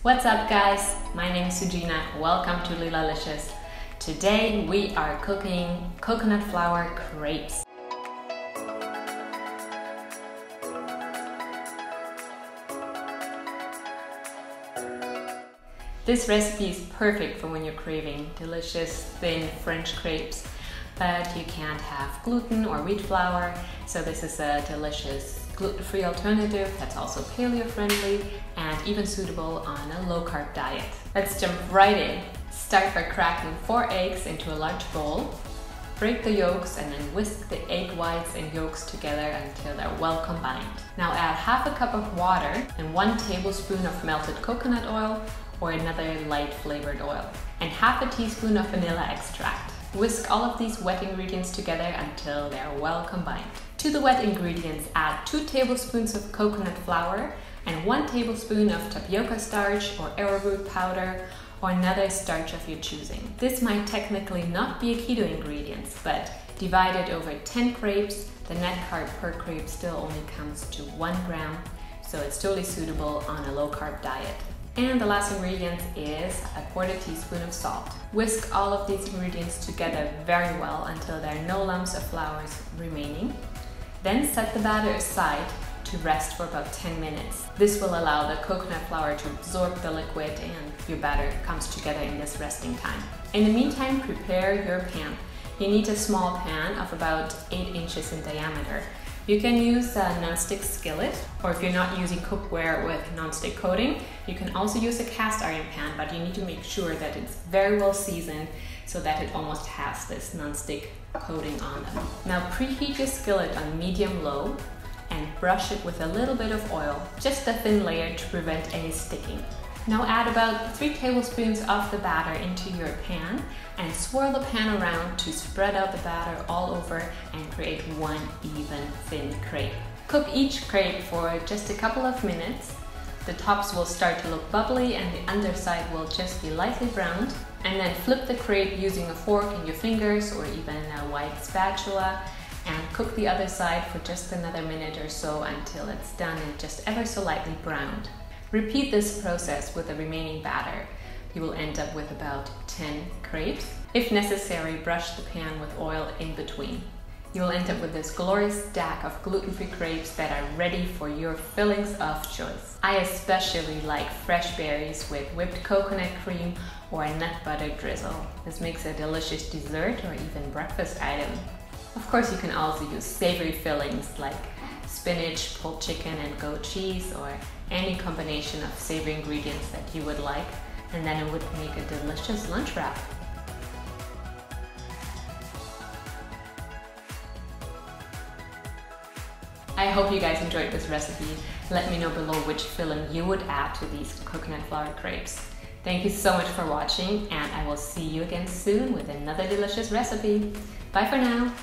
What's up guys? My name is Sujina. Welcome to Leelalicious. Today we are cooking coconut flour crepes. This recipe is perfect for when you're craving delicious thin French crepes, but you can't have gluten or wheat flour, so this is a delicious gluten-free alternative that's also paleo friendly and even suitable on a low-carb diet. Let's jump right in. Start by cracking 4 eggs into a large bowl. Break the yolks and then whisk the egg whites and yolks together until they're well combined. Now add half a cup of water and 1 tablespoon of melted coconut oil or another light flavored oil, and half a teaspoon of vanilla extract. Whisk all of these wet ingredients together until they're well combined. To the wet ingredients, add 2 tablespoons of coconut flour and 1 tablespoon of tapioca starch or arrowroot powder or another starch of your choosing. This might technically not be a keto ingredient, but divided over 10 crepes, the net carb per crepe still only comes to 1 gram, so it's totally suitable on a low-carb diet. And the last ingredient is a 1/4 teaspoon of salt. Whisk all of these ingredients together very well until there are no lumps of flours remaining. Then set the batter aside to rest for about 10 minutes. This will allow the coconut flour to absorb the liquid and your batter comes together in this resting time. In the meantime, prepare your pan. You need a small pan of about 8 inches in diameter. You can use a non-stick skillet, or if you're not using cookware with non-stick coating, you can also use a cast iron pan, but you need to make sure that it's very well seasoned so that it almost has this non-stick coating on them. Now preheat your skillet on medium-low and brush it with a little bit of oil, just a thin layer to prevent any sticking. Now add about 3 tablespoons of the batter into your pan and swirl the pan around to spread out the batter all over and create one even thin crepe. Cook each crepe for just a couple of minutes. The tops will start to look bubbly and the underside will just be lightly browned. And then flip the crepe using a fork in your fingers or even a white spatula and cook the other side for just another minute or so until it's done and just ever so lightly browned. Repeat this process with the remaining batter. You will end up with about 10 crepes. If necessary, brush the pan with oil in between. You will end up with this glorious stack of gluten-free crepes that are ready for your fillings of choice. I especially like fresh berries with whipped coconut cream or a nut butter drizzle. This makes a delicious dessert or even breakfast item. Of course, you can also use savory fillings like spinach, pulled chicken, and goat cheese, or any combination of savory ingredients that you would like, and then it would make a delicious lunch wrap. I hope you guys enjoyed this recipe. Let me know below which filling you would add to these coconut flour crepes. Thank you so much for watching, and I will see you again soon with another delicious recipe. Bye for now!